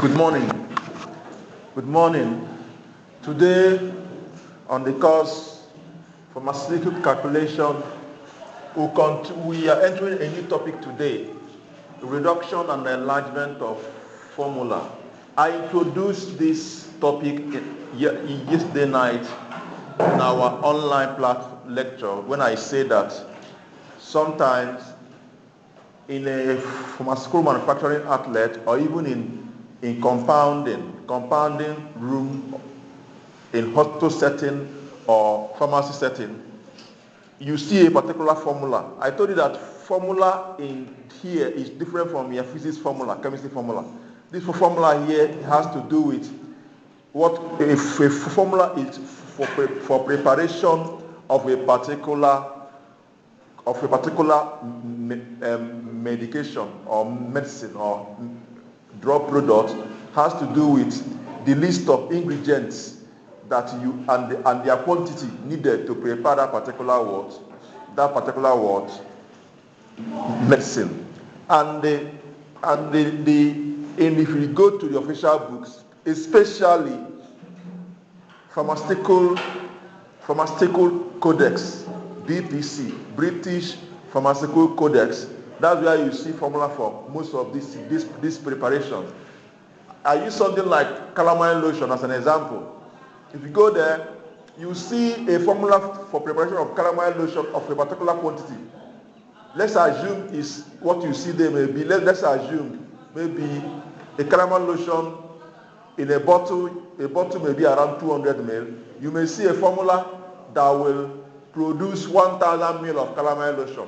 Good morning. Good morning. Today, on the course pharmaceutical calculation, we are entering a new topic today: reduction and enlargement of formula. I introduced this topic yesterday night in our online lecture when I say that sometimes in a pharmaceutical manufacturing outlet or even in compounding room in hospital setting or pharmacy setting, you see a particular formula. I told you that formula in here is different from your physics formula, chemistry formula. This formula here has to do with what a formula is for preparation of a particular medication or medicine or drug product, has to do with the list of ingredients that you and their quantity needed to prepare that particular medicine. And if you go to the official books, especially pharmaceutical codex, BPC, British Pharmaceutical Codex, that's where you see formula for most of this preparation. I use something like calamine lotion as an example. If you go there, you see a formula for preparation of calamine lotion of a particular quantity. Let's assume is what you see there may be. Let's assume maybe a calamine lotion in a bottle may be around 200 ml. You may see a formula that will produce 1,000 ml of calamine lotion.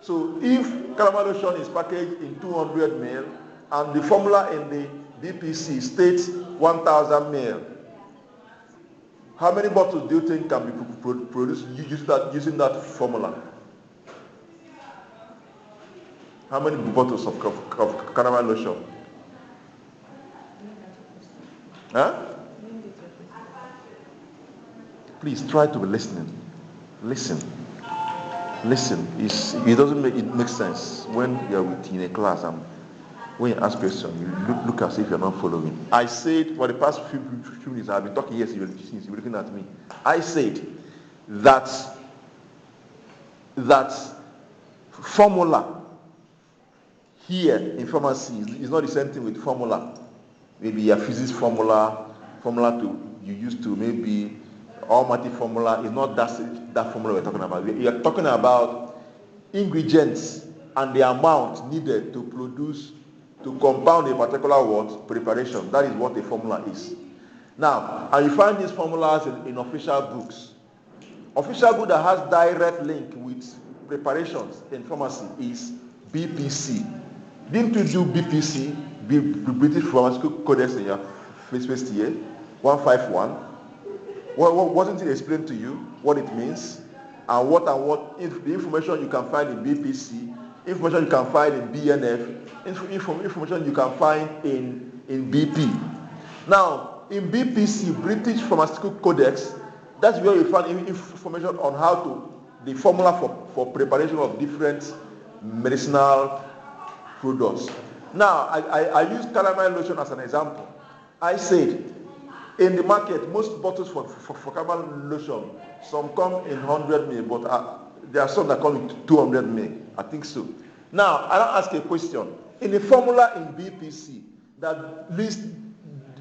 So if calamine lotion is packaged in 200 ml and the formula in the BPC states 1,000 ml, how many bottles do you think can be produced using that formula? How many bottles of calamine lotion? Huh? Please try to be listening. Listen. It doesn't make sense when you're in a class and when you ask questions, you look as if you're not following. I said for the past few minutes, I've been talking, yes, you're looking at me. I said that formula here in pharmacy is not the same thing with formula. Maybe a physics formula you used to maybe almighty formula is not that formula we're talking about. We are talking about ingredients and the amount needed to compound a particular preparation. That is what a formula is. Now, and you find these formulas in official books. Official book that has direct link with preparations in pharmacy is BPC. Didn't you do BPC, British Pharmaceutical Codex, in your first year, 151? Wasn't it explained to you what it means and what if the information you can find in BPC, information you can find in BNF, information you can find in BP. Now, in BPC, British Pharmaceutical Codex, that's where you find information on the formula for preparation of different medicinal products. Now, I use calamine lotion as an example. I said, in the market, most bottles for calamine lotion, some come in 100 ml, but there are some that come in 200 ml. I think so. Now, I'll ask a question. In the formula in BPC,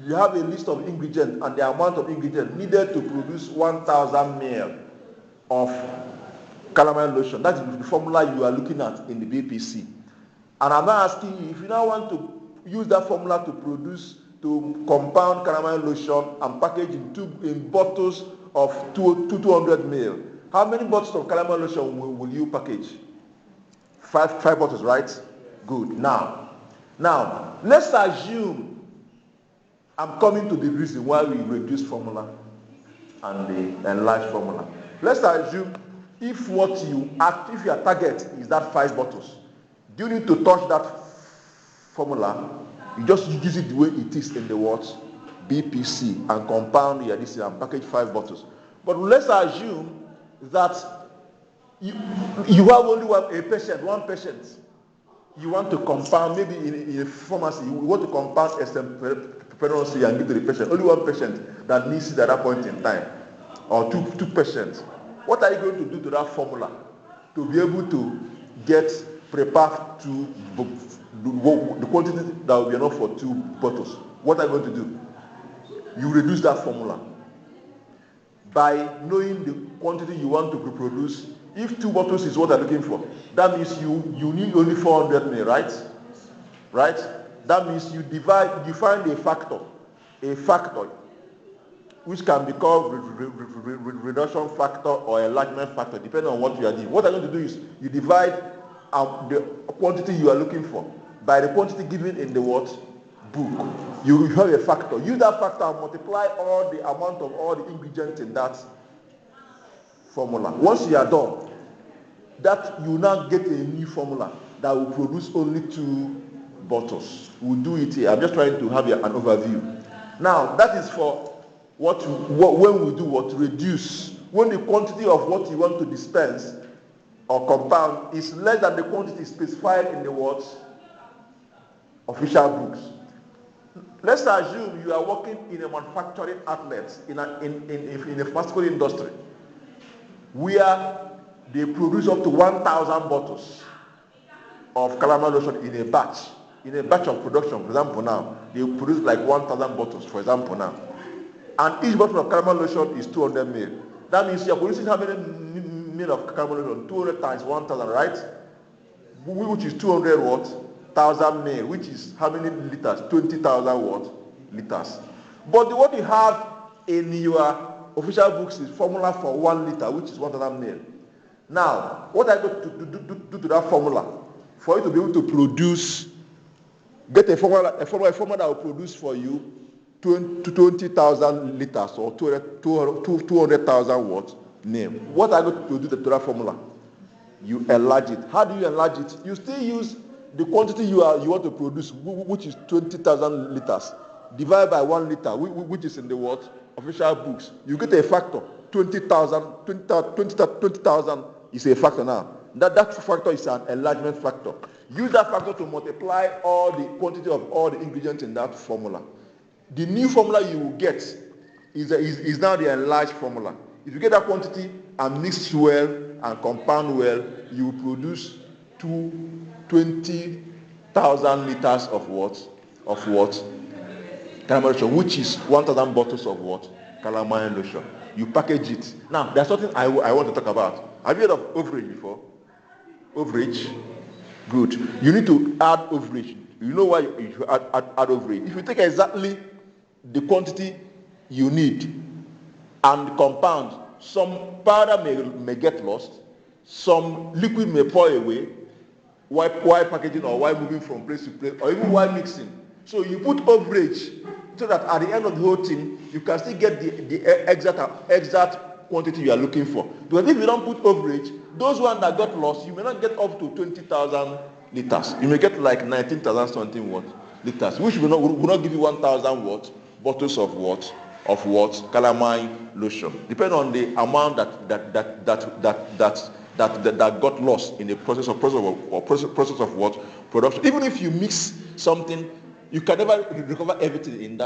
you have a list of ingredients and the amount of ingredients needed to produce 1,000 ml of calamine lotion. That's the formula you are looking at in the BPC. And I'm not asking you, if you now want to use that formula to compound calamine lotion and package in bottles of 200 ml, how many bottles of calamine lotion will you package? Five bottles, right? Good. Now, let's assume I'm coming to the reason why we reduce formula and the enlarged formula. Let's assume if your target is that 5 bottles, do you need to touch that formula? You just use it the way it is in the words BPC and compound your this and package 5 bottles. But let's assume that you have only one patient, you want to compound, maybe in a pharmacy, you want to compound extemporaneously and give to the patient. Only one patient that needs it at that point in time, or two patients. What are you going to do to that formula to be able to get prepared to the quantity that will be enough for 2 bottles? What are you going to do? You reduce that formula by knowing the quantity you want to produce. If 2 bottles is what you're looking for, that means you need only 400 ml, right? That means you find a factor which can be called reduction factor or enlargement factor, depending on what you are doing. What I'm going to do is you divide the quantity you are looking for by the quantity given in the what? Book. You have a factor. Use that factor and multiply all the amount of all the ingredients in that formula. Once you are done, that you now get a new formula that will produce only 2 bottles. We'll do it here. I'm just trying to have an overview. Now, that is for when we do what? Reduce. When the quantity of what you want to dispense or compound is less than the quantity specified in the what? Official books. Let's assume you are working in a manufacturing outlet in a pharmaceutical industry where they produce up to 1,000 bottles of calamine lotion in a batch. In a batch of production, for example, now they produce like 1,000 bottles, for example, now, and each bottle of calamine lotion is 200 ml. That means you are producing how many ml of calamine lotion? 200 times 1,000, right? Which is 200 what? 1,000 ml, which is how many liters? 20,000 what? Liters. But what you have in your official books is formula for 1 liter, which is 1,000 ml. Now, what are you going to do to that formula? For you to be able to produce, get a formula that will produce for you 20,000 liters or 200,000 what? Ml. What are you going to do to that formula? You enlarge it. How do you enlarge it? You still use the quantity you want to produce, which is 20,000 liters, divided by 1 liter, which is in the what? Official books. You get a factor. 20,000 is a factor now. That factor is an enlargement factor. Use that factor to multiply all the quantity of all the ingredients in that formula. The new formula you will get is now the enlarged formula. If you get that quantity and mix well and compound well, you will produce 20,000 liters of what? Calamine lotion, which is 1,000 bottles of what? Calamine lotion. You package it. Now, there's something I want to talk about. Have you heard of overage before? Overage? Good. You need to add overage. You know why you should add overage. If you take exactly the quantity you need and compound, some powder may get lost, some liquid may pour away, while packaging or while moving from place to place, or even while mixing. So you put overage so that at the end of the whole thing, you can still get the exact quantity you are looking for. Because if you don't put overage, those ones that got lost, you may not get up to 20,000 liters. You may get like 19,000 something what liters, which will not give you 1,000 what bottles of what calamine lotion, depending on the amount that got lost in the process of what production. Even if you mix something, you can never recover everything in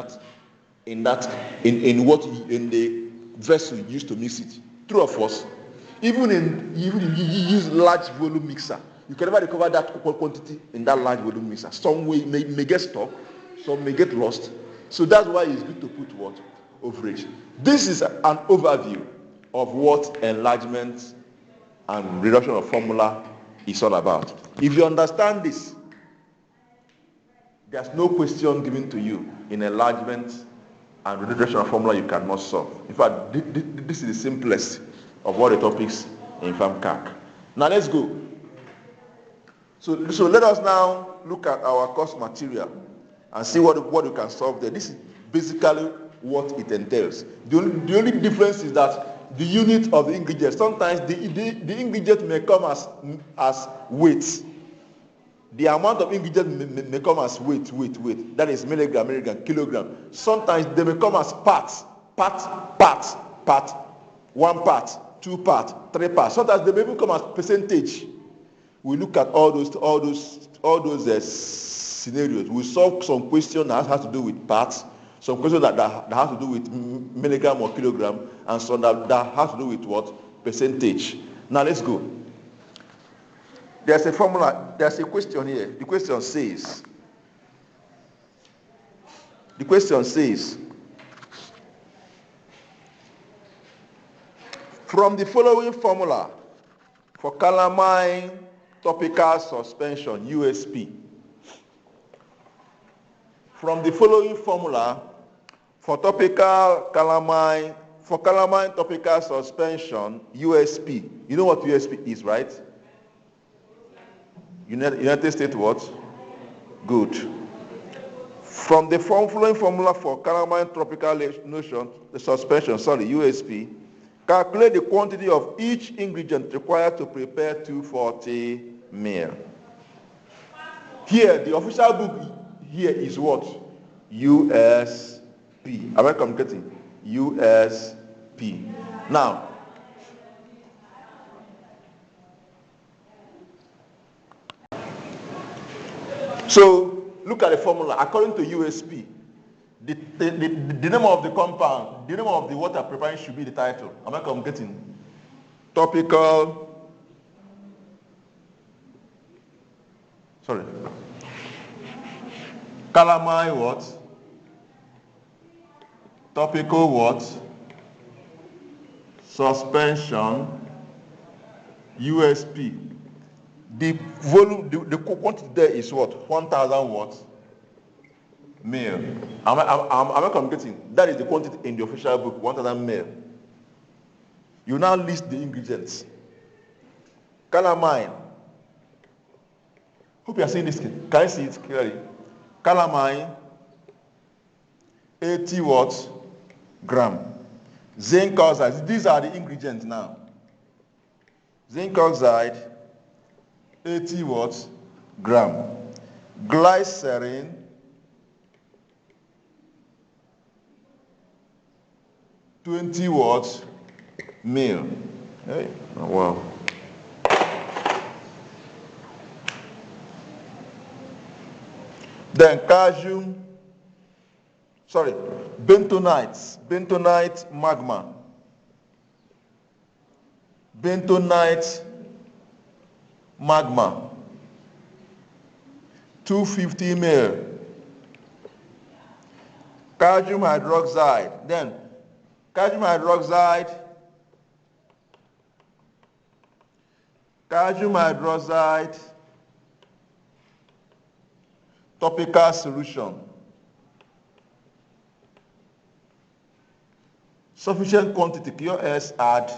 the vessel used to mix it. True or false? Even you use large volume mixer, you can never recover that quantity in that large volume mixer. Some may get stuck, some may get lost. So that's why it's good to put what? Overage. This is an overview of what enlargement and reduction of formula is all about. If you understand this, there's no question given to you in enlargement and reduction of formula you cannot solve. In fact, this is the simplest of all the topics in PHARM. Now let's go. So let us now look at our course material and see what we can solve there. This is basically what it entails. The only difference is that the unit of the ingredient, sometimes the ingredient may come as weight. The amount of ingredient may come as weight. That is milligram, kilogram. Sometimes they may come as parts. 1 part, 2 parts, 3 parts. Sometimes they may even come as percentage. We look at all those all those scenarios. We solve some question that has to do with parts, some question that has to do with milligram or kilogram, and some that has to do with what? Percentage. Now let's go. There's a formula, there's a question here. The question says, from the following formula for calamine topical suspension, USP. From the following formula for calamine topical suspension, USP. You know what USP is, right? United States what? Good. From the following formula for calamine topical suspension, USP, calculate the quantity of each ingredient required to prepare 240 ml. Here, the official book here is what? USP. Am I communicating? USP. Now, so look at the formula. According to USP, the name of the compound, the name of the water preparing should be the title. Am I communicating? Calamine what? Topical what? Suspension, USP. The volume, the quantity there is what? 1,000 watts ml. Am I communicating? That is the quantity in the official book, 1,000 ml. You now list the ingredients. Calamine. Hope you are seeing this. Can you see it clearly? Calamine, 80 watts gram. Zinc oxide. These are the ingredients now. Zinc oxide, 80 watts gram. Glycerin, 20 watts mil. Hey, oh, wow. Then bentonite magma. Bentonite magma, 250 ml. Calcium hydroxide. Then calcium hydroxide, topical solution. Sufficient quantity, QS add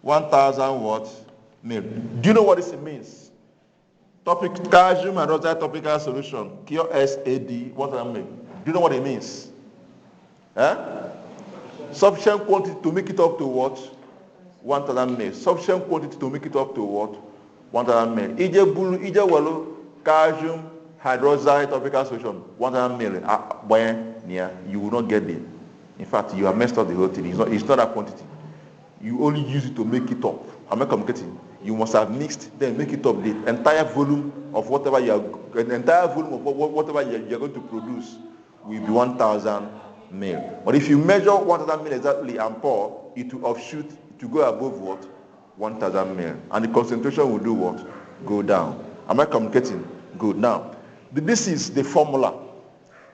1,000 watts mil. Do you know what this means? Calcium hydroxide topical solution, QSAD 1,000 mil. Do you know what it means? Sufficient quantity to make it up to what? 1,000 mil. Sufficient quantity to make it up to what? 1,000 mil. Calcium hydroxide topical solution, 1,000 mil. You will not get it. In fact, you have messed up the whole thing. It's not that quantity. You only use it to make it up. Am I communicating? You must have mixed, then make it up. The entire volume of whatever you're going to produce will be 1,000 mil. But if you measure 1,000 mil exactly and pour, it will offshoot to go above what? 1,000 mil. And the concentration will do what? Go down. Am I communicating? Good. Now, this is the formula.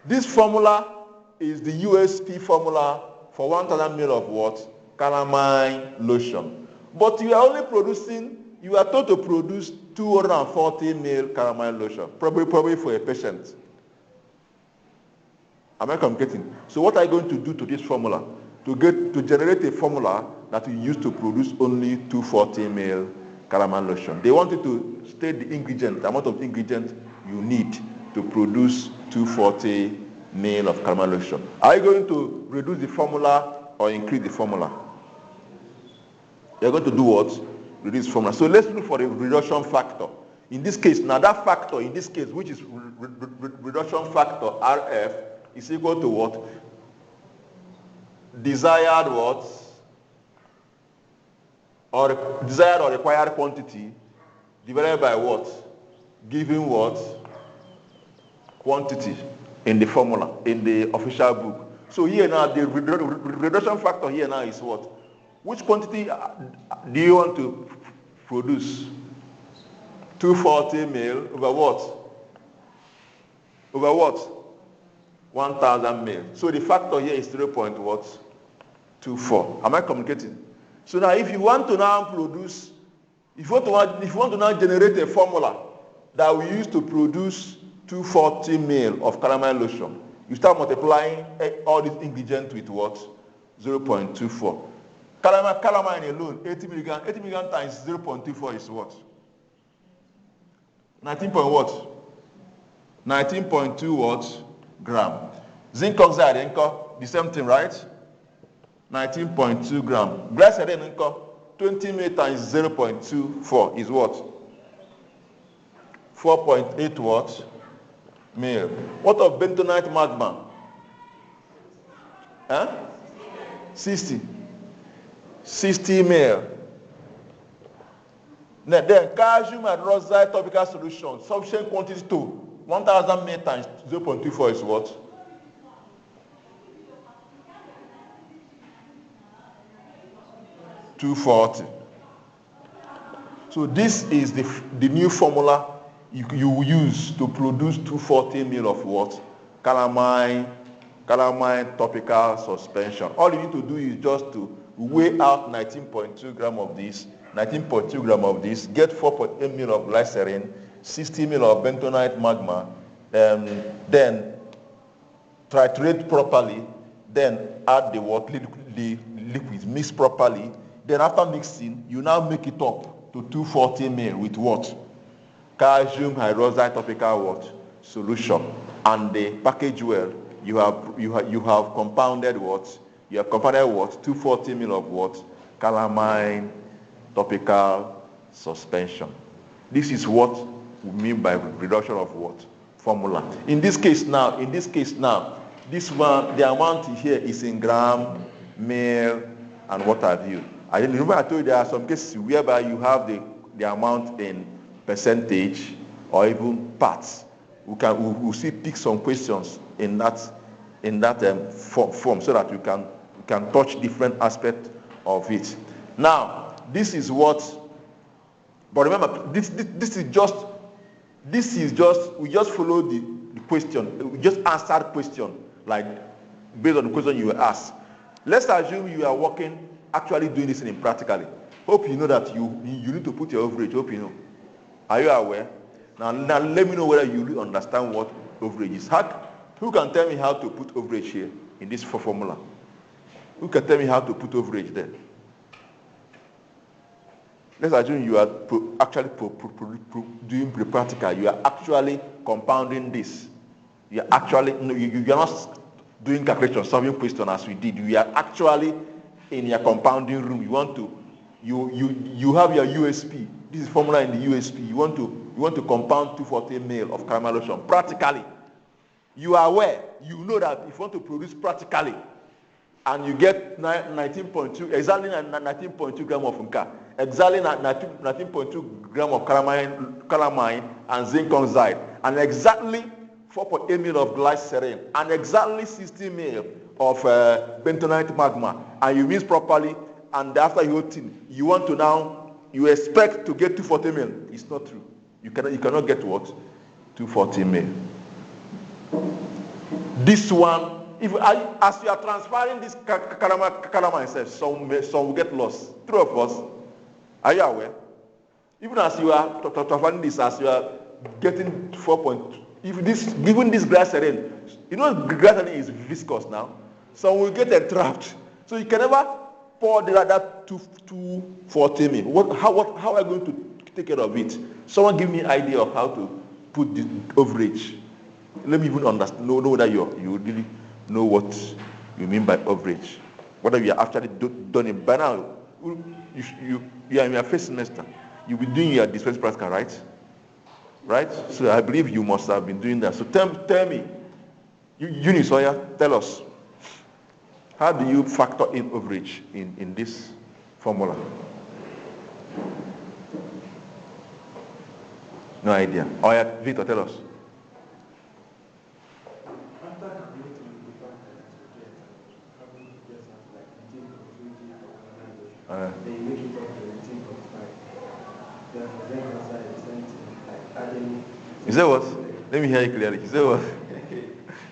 This formula is the USP formula for 1,000 ml of what? Calamine lotion. But you are only producing, you are told to produce 240 ml calamine lotion, probably for a patient. Am I communicating? So what are you going to do to this formula? To generate a formula that you use to produce only 240 ml calamine lotion. They want you to state the amount of ingredient you need to produce 240 ml of calamine lotion. Are you going to reduce the formula or increase the formula? You're going to do what? Reduce the formula. So let's look for the reduction factor. In this case, now that factor, in this case, which is reduction factor, RF, is equal to what? Desired what? Or desired or required quantity divided by what? giving what? Quantity in the formula, in the official book. So here now, the reduction factor here now is what? Which quantity do you want to produce? 240 mil over what? Over what? 1,000 mil. So the factor here is 0.24. Am I communicating? So now if you want to now produce, if you want to now generate a formula that we use to produce 240 ml of calamine lotion, you start multiplying all these ingredients with what? 0.24. Calamine alone, 80 milligram times 0.24 is what? 19 point what? 19.2 what? Gram. Zinc oxide, the same thing, right? 19.2 gram. Glycerin, 20 ml times 0.24 is what? 4.8 what? Mil. What of bentonite magma? 60 ml. Then calcium hydroxide topical solution, sufficient quantity to 1,000 ml times 0.24 is what? $240. So this is the new formula you use to produce 240 ml of what? Calamine topical suspension. All you need to do is just to weigh out 19.2 gram of this, 19.2 gram of this, get 4.8 ml of glycerin, 60 ml of bentonite magma, then triturate properly, then add the liquids, mix properly. Then after mixing, you now make it up to 240 ml with what? Calcium hydroxide topical what? Solution. And the package well, you have compounded what? You have compounded what? 240 ml of what? Calamine topical suspension. This is what we mean by reduction of what? Formula. In this case now, this one, the amount here is in gram, mil, and what have you. I remember I told you there are some cases whereby you have the amount in percentage or even parts. We'll see pick some questions in that form so that you can touch different aspects of it. Now, this is what. But remember, this is just we just follow the question. We just answer the question like based on the question you were asked. Let's assume you are working. Actually doing this in practically. Hope you know that you need to put your overage. Hope you know. Are you aware? Now let me know whether you really understand what overage is. Who can tell me how to put overage here in this formula? Who can tell me how to put overage there? Let's assume you are actually doing pre-practical. You are actually compounding this. You are actually you are not doing calculation, solving question as we did. You are actually in your compounding room. You have your USP. This is formula in the USP. You want to compound 240 ml of caramel lotion practically. You are aware. You know that if you want to produce practically, and you get 19.2 exactly 19.2 gram of nka, exactly 19.2 gram of calamine and zinc oxide, and exactly 4.8 ml of glycerin, and exactly 60 ml of bentonite magma, and you mix properly, and after you you want to now, you expect to get 240 ml. It's not true. You cannot get what? 240 ml. This one, as you are transferring this calamine itself, some will get lost. True of us. Are you aware? Even as you are transferring this, as you are getting 4. Given this glycerin, you know glycerin is viscous now. Some will get entrapped. So you can never pour that 240 ml. How are you going to take care of it? Someone give me an idea of how to put the overage. Let me even understand. Know whether you really know what you mean by overage. Whether you are actually done it by now. You are in your first semester. You'll be doing your dispense practical, right? Right? So I believe you must have been doing that. So tell me, Eunice Oya, tell us. How do you factor in overage in this formula? No idea. Oh yeah, Victor, tell us. After calculating the factor that you get, having to get something like 19.2, then you make it up to 19.5. Then present outside the same thing, like adding. You say what? Let me hear you clearly. You say what?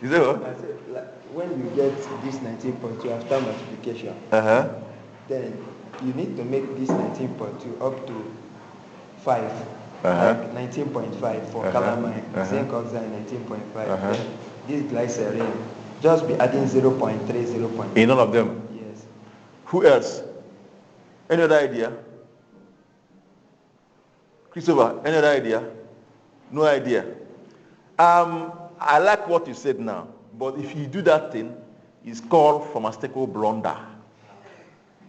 You say what? I said, like, when you get this 19.2 after multiplication, then you need to make this 19.2 up to 5. Like 19.5 for calamine, zinc oxide 19.5. This glycerin, just be adding 0.3, 0.3. In all of them? Yes. Who else? Any other idea? Christopher, any other idea? No idea. I like what you said now, but if you do that thing, it's called pharmaceutical blunder.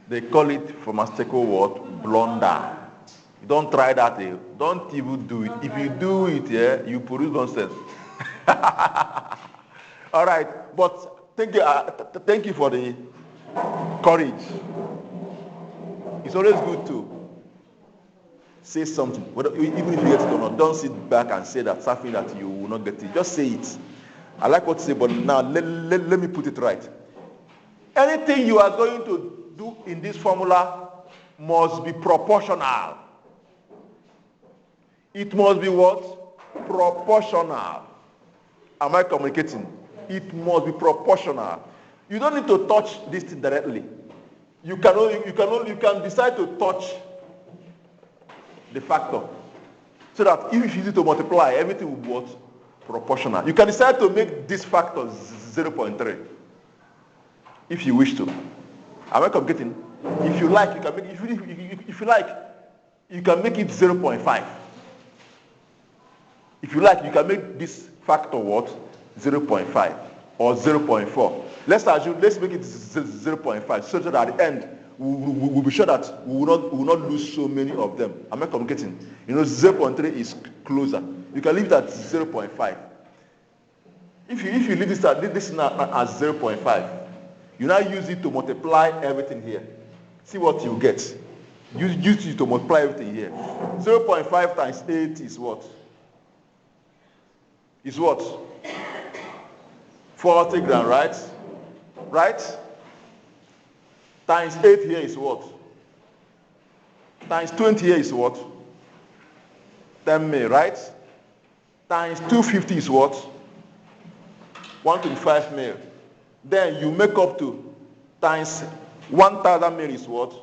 They call it pharmaceutical what? Blunder. Don't try that. Don't even do it. If you do it, you produce nonsense. All right, but thank you for the courage. It's always good to say something, even if you get it or not. Don't sit back and say that something that you will not get it. Just say it. I like what you say, but now let me put it right. Anything you are going to do in this formula must be proportional. It must be what? Proportional. Am I communicating? It must be proportional. You don't need to touch this thing directly. You can decide to touch the factor, so that if you use it to multiply, everything will be what? Proportional. You can decide to make this factor 0.3 if you wish to. Am I communicating? If you like, you can make. If you like, you can make it 0.5. If you like, you can make this factor what? 0.5 or 0.4. Let's make it 0.5, so that at the end we'll be sure that we will not lose so many of them. Am I communicating? 0.3 is closer. You can leave it at 0.5. If you leave this now as 0.5, you now use it to multiply everything here. See what you get. Use it to multiply everything here. 0.5 times 8 is what? Is what? 40 grams, right? Right? Times 8 here is what? Times 20 here is what? 10 mil, right? Times 250 is what? 125 mil. Then you make up to times 1000 mil is what?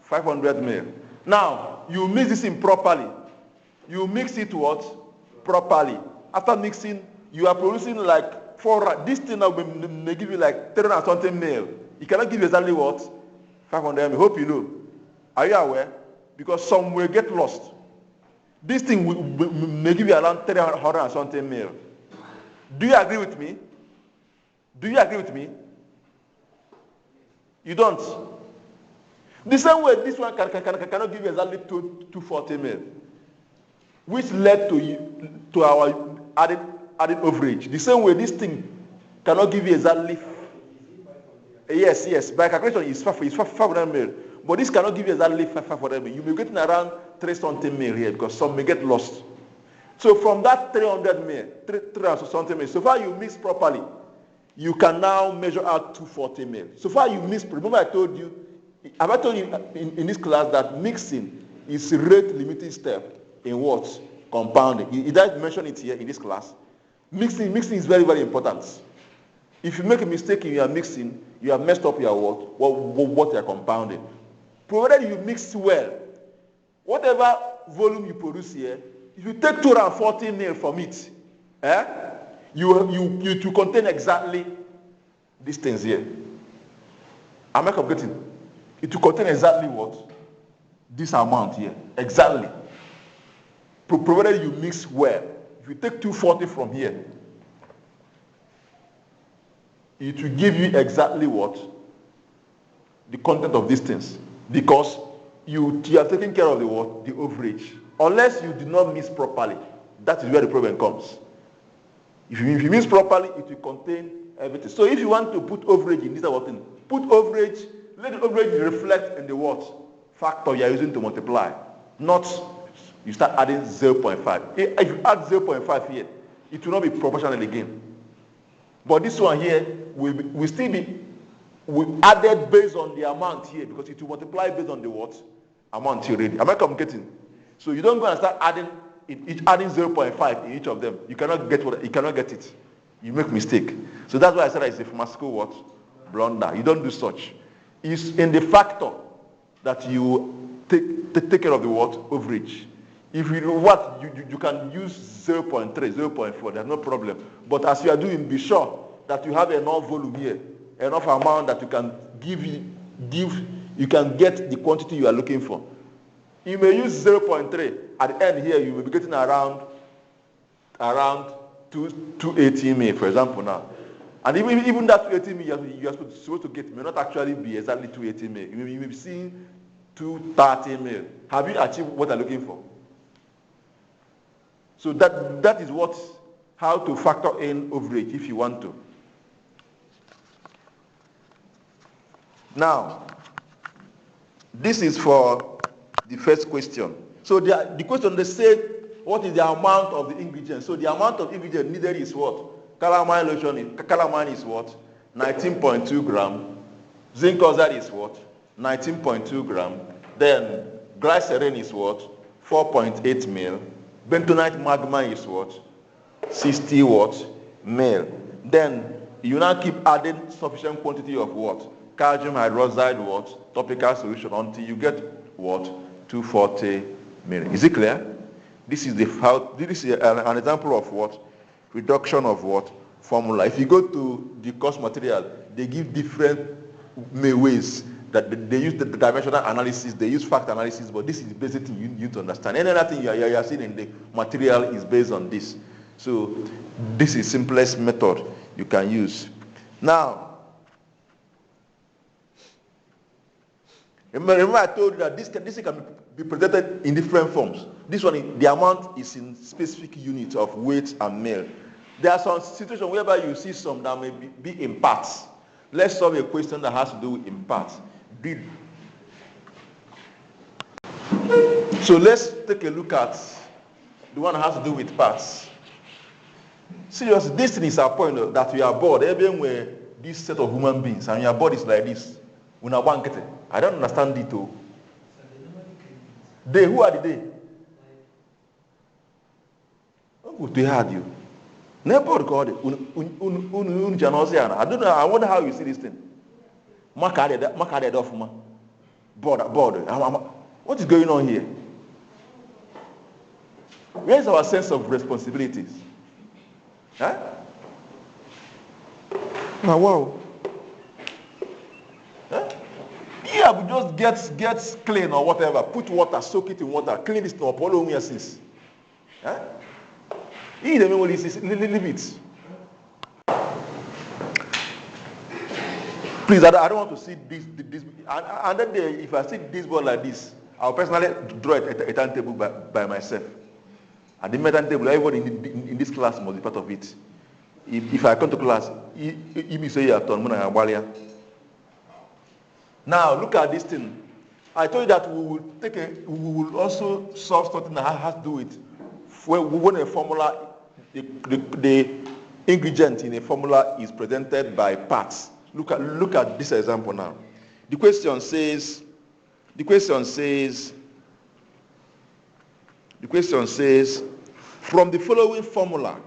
500 mil. Now, you mix this in properly. You mix it what? Properly. After mixing, you are producing like 4, this thing now may give you like 300 and something mil. It cannot give you exactly what? 500 mil. Hope you know. Are you aware? Because some will get lost. This thing may give you around 300 and something mil. Do you agree with me? Do you agree with me? You don't. The same way this one cannot give you exactly 240 mil, which led to our added overage. The same way this thing cannot give you exactly. Yes. By calculation, it's 500 mil, but this cannot give you exactly 500 mil. You may be getting around 3 something mil here because some may get lost. So from that 300 mil, 300 something mil, so far you mix properly, you can now measure out 240 mil. So far you mix. Remember I told you, have I told you in this class that mixing is a rate limiting step in what? Compounding. Did I mention it here in this class? Mixing is very, very important. If you make a mistake in your mixing, you have messed up your what you are compounding. Provided you mix well, whatever volume you produce here, if you take 240 mil from it, you to contain exactly these things here. Am I communicating? It will contain exactly what? This amount here. Exactly. Provided you mix well. If you take 240 from here, it will give you exactly what? The content of these things. Because you are taking care of the what? The overage. Unless you did not mix properly. That is where the problem comes. If you mix properly, it will contain everything. So if you want to put overage in this other thing, put overage, let the overage reflect in the what? Factor you are using to multiply. Not You start adding 0.5. If you add 0.5 here, it will not be proportional again. But this one here will still be added based on the amount here, because it will multiply based on the what? Amount here already. Am I communicating? So you don't go and start adding 0.5 in each of them. You cannot get it. You make mistake. So that's why I said that it's a pharmaceutical what? Blunder. You don't do such. It's in the factor that you take care of the what? Overage. If you know what, you can use 0.3, 0.4, there's no problem. But as you are doing, be sure that you have enough volume here, enough amount that you can you can get the quantity you are looking for. You may use 0.3. At the end here, you will be getting around 280 ml, for example, now. And even that 280 ml you are supposed to get may not actually be exactly 280 ml. You may be seeing 230 ml. Have you achieved what you're looking for? So that is how to factor in overage if you want to. Now, this is for the first question. So the question, they said, what is the amount of the ingredients? So the amount of ingredient needed is what? Calamine is what? 19.2 gram. Zinc oxide is what? 19.2 gram. Then glycerin is what? 4.8 mil. Bentonite magma is what? 60 what? Mil. Then you now keep adding sufficient quantity of what? Calcium hydroxide what? Topical solution until you get what? 240 mil. Is it clear? This is an example of what? Reduction of what? Formula. If you go to the course material, they give different ways that they use the dimensional analysis, they use fact analysis, but this is the basic thing you need to understand. Any other thing you are seeing in the material is based on this. So this is simplest method you can use. Now, remember I told you that this can be presented in different forms. This one, the amount is in specific units of weight and mil. There are some situations whereby you see some that may be in parts. Let's solve a question that has to do with in parts. So let's take a look at the one that has to do with parts. Seriously, this thing is a point that we are bored. Even when this set of human beings and your body is like this, I don't understand it too. They, who are the they? They had you. Never got it. I don't know. I wonder how you see this thing. Board. What is going on here? Where is our sense of responsibilities? Huh? Now, wow. Huh? Yeah, we just get clean or whatever. Put water, soak it in water, clean this up, all over since. Huh? Leave it. Please, I don't want to see this. And then if I see this board like this, I'll personally draw a timetable by myself. And the timetable, everybody in this class must be part of it. If I come to class, you say you are done. Now look at this thing. I told you that we will also solve something that has to do with when a formula, the ingredient in a formula is presented by parts. Look at this example now. The question says, from the following formula,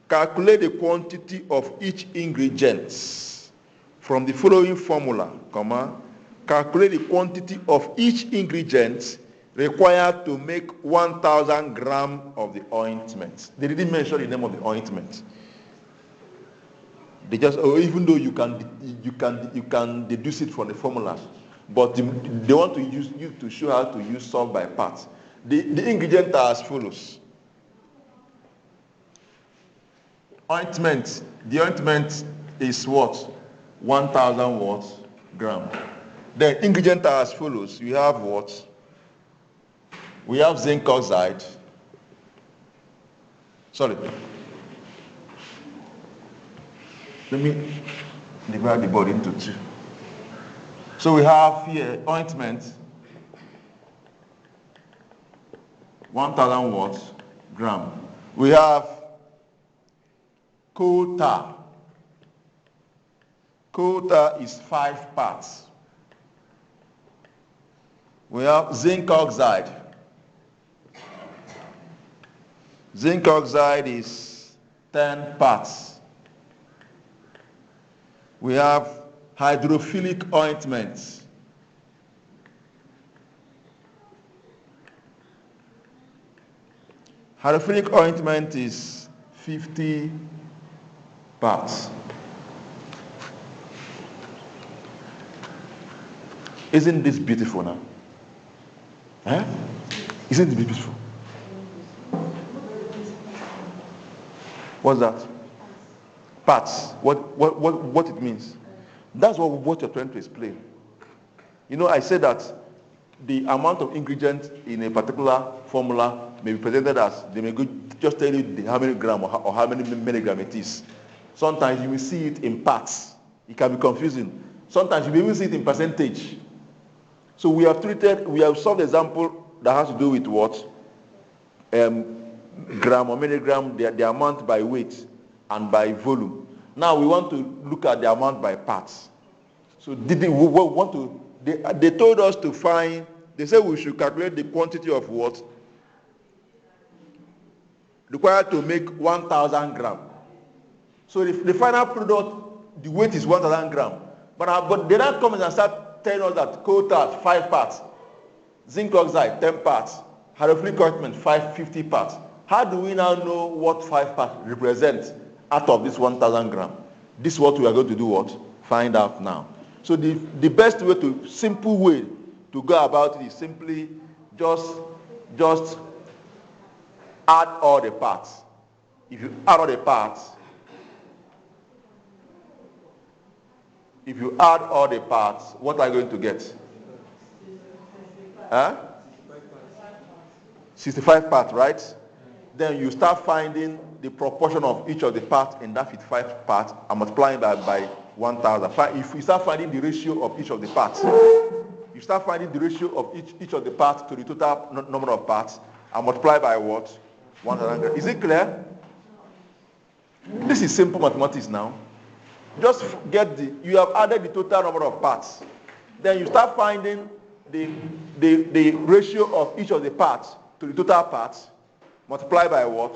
calculate the quantity of each ingredient. From the following formula, calculate the quantity of each ingredient required to make 1,000 grams of the ointment. They didn't mention the name of the ointment. They just, even though you can deduce it from the formulas, but they want to use you to show how to use solve by parts. The ingredients are as follows. Ointment. The ointment is what? 1,000 what? Gram. The ingredients are as follows. We have what? We have zinc oxide. Sorry. Let me divide the body into two. So we have here ointment 1,000 watts gram. We have coal tar. Coal tar is 5 parts. We have zinc oxide. Zinc oxide is 10 parts. We have hydrophilic ointment. Hydrophilic ointment is 50 parts. Isn't this beautiful now? Eh? Isn't it beautiful? What's that? Parts. What it means? That's what you're trying to explain. You know, I said that the amount of ingredients in a particular formula may be presented as, they may just tell you how many gram or how many milligram it is. Sometimes you will see it in parts. It can be confusing. Sometimes you may even see it in percentage. So we have solved the example that has to do with what? Gram or milligram, the amount by weight and by volume. Now we want to look at the amount by parts. So they told us to find, they said we should calculate the quantity of what? Required to make 1,000 gram. So the final product, the weight is 1,000 gram. But they don't come and start telling us that coal tar 5 parts, zinc oxide 10 parts, hydrophilic ointment 50 parts. How do we now know what 5 parts represent out of this 1,000 gram? This is what we are going to do what? Find out now. So the best way simple way to go about it is simply just add all the parts. If you add all the parts, what are you going to get? 65 parts, right? Then you start finding the proportion of each of the parts in that 55 parts and multiplying that by 1,000. If you start finding the ratio of each of the parts, you start finding the ratio of each of the parts to the total number of parts and multiply by what? 1,000. Is it clear? This is simple mathematics now. Just get you have added the total number of parts. Then you start finding the ratio of each of the parts to the total parts, multiply by what?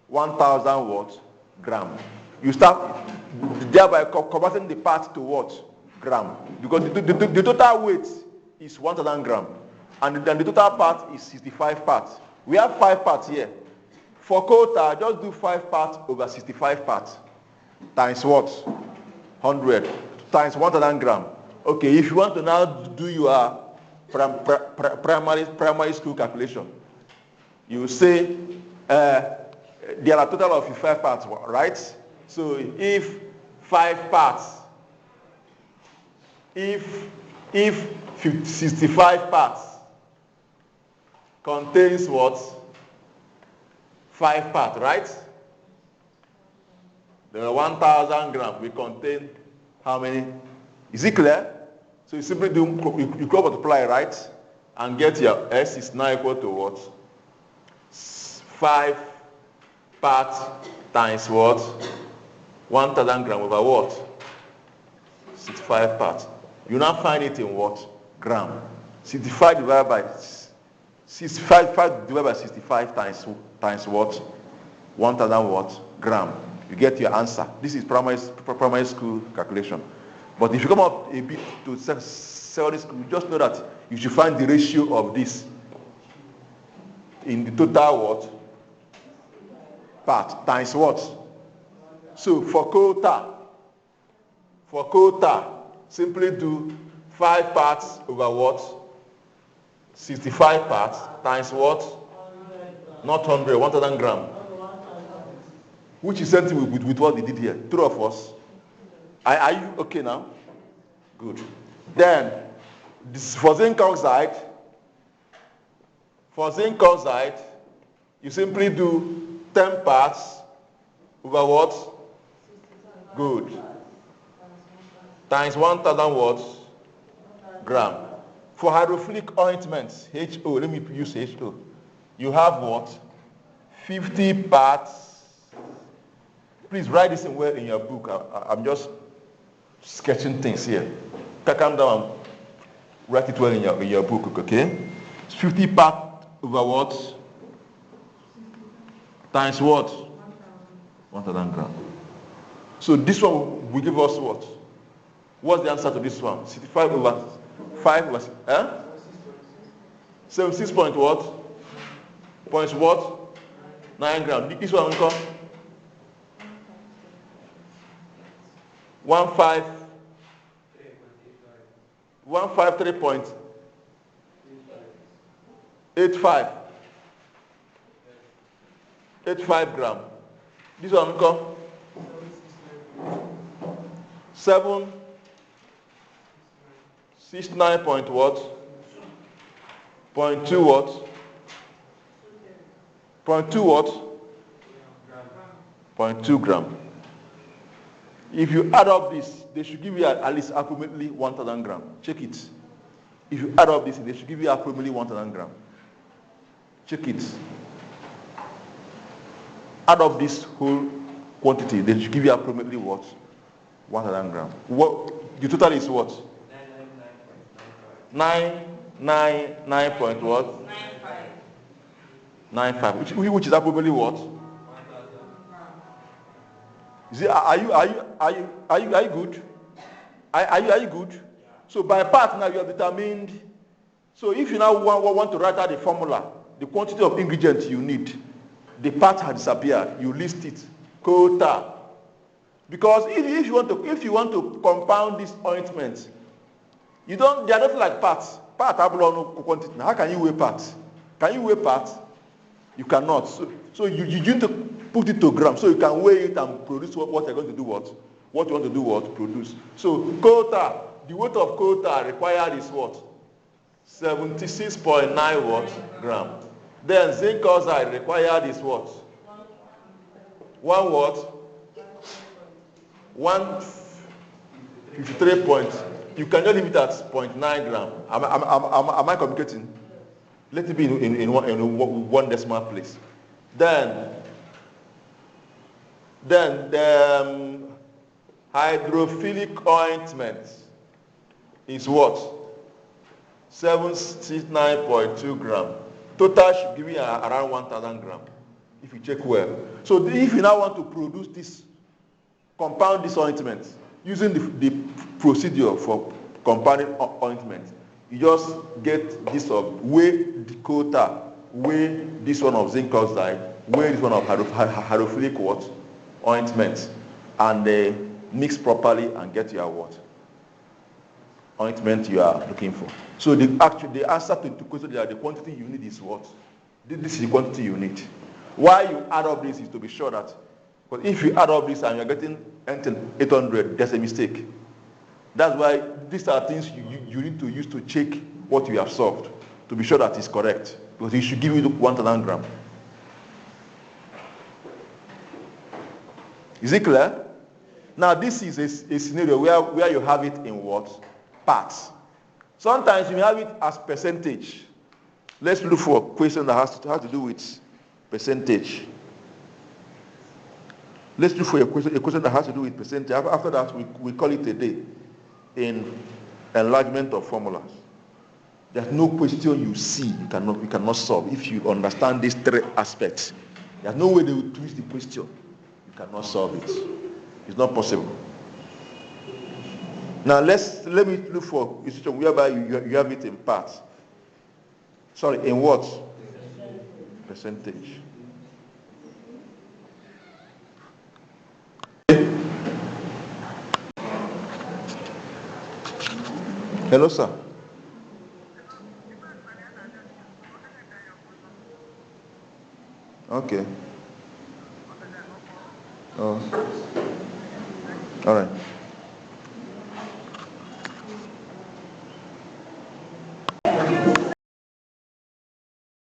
1,000 what? Gram. You start thereby converting the parts to what? Gram. Because the total weight is 1,000 gram. And then the total part is 65 parts. We have 5 parts here. For coal tar, just do 5 parts over 65 parts. Times what? 100. Times 1,000 gram. Okay, if you want to now do your primary school calculation, you say there are a total of 55 parts, right? So if 5 parts, if 65 parts contains what? 5 parts, right? The 1,000 gram will contain how many? Is it clear? So you simply do, you multiply, right? And get your S is now equal to what? 5 parts times what? 1,000 gram over what? 65 parts. You now find it in what? Gram. 65 divided by 65 divided by 65 times what? 1,000 what? Gram. You get your answer. This is primary school calculation. But if you come up a bit to secondary school, just know that you should find the ratio of this in the total what? Part times what? So for coal tar, simply do 5 parts over what? 65 parts times what? Not 100, 1,000 gram. Which is something with what they did here. 3 of us. Are you okay now? Good. Then, for zinc oxide, you simply do 10 parts over what? Good. Times 1,000 watts gram. For hydrophilic ointments, HO, let me use HO. You have what? 50 parts. Please write this in your book. I'm just sketching things here. Calm down and write it well in your book, okay? It's 50 parts over what? Times what? 1,000 grams. So this one will give us what? What's the answer to this one? 65 over 5 over 76 point what? Points what? 9 grams. This one will come 153.85 gram. This one will come 769 point what? 0.2 what? 0.2 what? 0.2 gram. If you add up this, they should give you at least approximately 1,000 grams. Check it. If you add up this, they should give you approximately 1,000 grams. Check it. Add up this whole quantity, they should give you approximately what? 1,000 grams. What the total is what? 999 point what? 95. Which is approximately what? Is it, are you good? Are you good? So by part now you have determined. So if you now want to write out the formula, the quantity of ingredients you need, the part has disappeared. You list it. Quota. Because if you want to compound this ointment, they are not like parts. Part have no quantity. How can you weigh parts? Can you weigh parts? You cannot. So you need to put it to grams so you can weigh it and produce what you're going to do what you want to do what produce. So quota, the weight of quota required is what? 76.9 what gram. Then zinc oxide required is what? 1 what? 153 point. You can just leave it at 0.9 gram. Am I communicating? Let it be in one decimal place. Then the hydrophilic ointment is what? 769.2 gram. Total should give you around 1,000 gram if you check well. So if you now want to produce this, compound this ointment using the procedure for compounding ointment, you just get this of weigh the quota, weigh this one of zinc oxide, weigh this one of hydrophilic what? Ointment, and mix properly and get your what? Ointment you are looking for. So the answer to the question that the quantity you need is what? This is the quantity you need. Why you add up this is to be sure that, because if you add up this and you're getting 800, there's a mistake. That's why these are things you need to use to check what you have solved, to be sure that it's correct, because it should give you 1,000 gram. Is it clear? Now this is a scenario where you have it in what? Parts. Sometimes you have it as percentage. Let's look for a question that has to do with percentage. Let's look for a question that has to do with percentage. After that, we call it a day in enlargement of formulas. There's no question you see you cannot solve if you understand these three aspects. There's no way they will twist the question. You cannot solve it. It's not possible. Now let me look for a situation whereby you have it in parts. Sorry, in what? Percentage. Hello, sir. Okay. Oh. All right.